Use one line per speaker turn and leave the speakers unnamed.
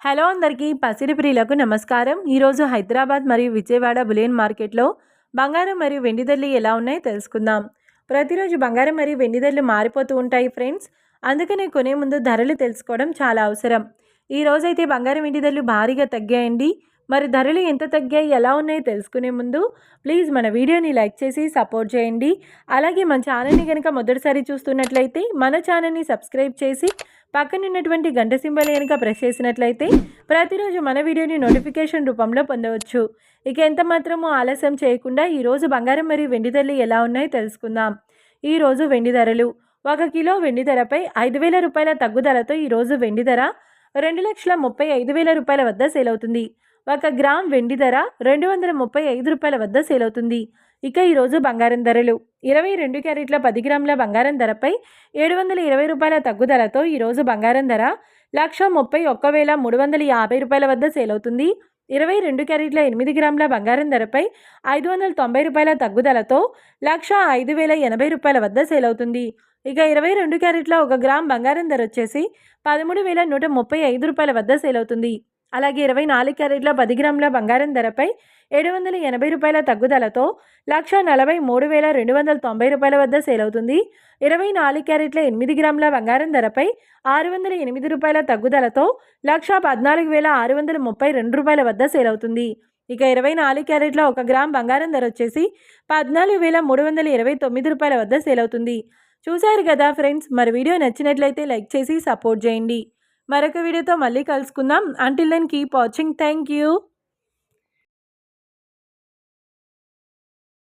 Hello అందరికీ పసిడి ప్రియులకు నమస్కారం. ఈరోజు హైదరాబాద్ మరియు విజయవాడ బులియన్ మార్కెట్లో బంగారం మరియు వెండి ధరలు ఎలా ఉన్నాయో తెలుసుకుందాం. ప్రతిరోజు బంగారం మరియు వెండి ధరలు మారిపోతూ ఉంటాయి ఫ్రెండ్స్. అందుకనే కొనే ముందు ధరలు తెలుసుకోవడం చాలా అవసరం. ఈ రోజైతే బంగారం వెండి ధరలు భారీగా తగ్గాయండి. మరి ధరలు ఎంత తగ్గాయి, ఎలా ఉన్నాయో తెలుసుకునే ముందు ప్లీజ్ మన వీడియోని లైక్ చేసి సపోర్ట్ చేయండి. అలాగే మన ఛానల్ని కనుక మొదటిసారి చూస్తున్నట్లయితే మన ఛానల్ని సబ్స్క్రైబ్ చేసి పక్కనున్నటువంటి గంట సింబల్ కనుక ప్రెస్ చేసినట్లయితే ప్రతిరోజు మన వీడియోని నోటిఫికేషన్ రూపంలో పొందవచ్చు. ఇక ఎంత మాత్రమూ ఆలస్యం చేయకుండా ఈరోజు బంగారం మరియు వెండి ధరలు ఎలా ఉన్నాయో తెలుసుకుందాం. ఈరోజు వెండి ధరలు 1 కిలో వెండి ధరపై 5,000 రూపాయల తగ్గుదలతో ఈరోజు వెండి ధర 2,35,000 రూపాయల వద్ద సేల్ అవుతుంది. 1 గ్రామ్ వెండి ధర 235 రూపాయల వద్ద సేల్ అవుతుంది. ఇక ఈరోజు బంగారం ధరలు 22 క్యారెట్ల 10 గ్రాముల బంగారం ధరపై 720 రూపాయల తగ్గుదలతో ఈరోజు బంగారం ధర 1,31,350 రూపాయల వద్ద సేల్ అవుతుంది. 22 క్యారెట్ల 8 గ్రాముల బంగారం ధరపై 590 రూపాయల తగ్గుదలతో 1,05,080 రూపాయల వద్ద సేల్ అవుతుంది. ఇక 22 క్యారెట్ల 1 గ్రామ్ బంగారం ధర వచ్చేసి 13,135 రూపాయల వద్ద సేల్ అవుతుంది. అలాగే 24 క్యారెట్ల 10 గ్రాముల బంగారం ధరపై 780 రూపాయల తగ్గుదలతో 1,43,290 రూపాయల వద్ద సేల్ అవుతుంది. 24 క్యారెట్ల 8 గ్రాముల బంగారం ధరపై 608 రూపాయల తగ్గుదలతో 1,14,632 రూపాయల వద్ద సేల్ అవుతుంది. ఇక 24 క్యారెట్ల 1 గ్రామ్ బంగారం ధర వచ్చేసి 14,329 రూపాయల వద్ద సేల్ అవుతుంది. చూశారు కదా ఫ్రెండ్స్, మరి వీడియో నచ్చినట్లయితే లైక్ చేసి సపోర్ట్ చేయండి. మరొక వీడియోతో మళ్ళీ కలుసుకుందాం. Until then keep watching. Thank you.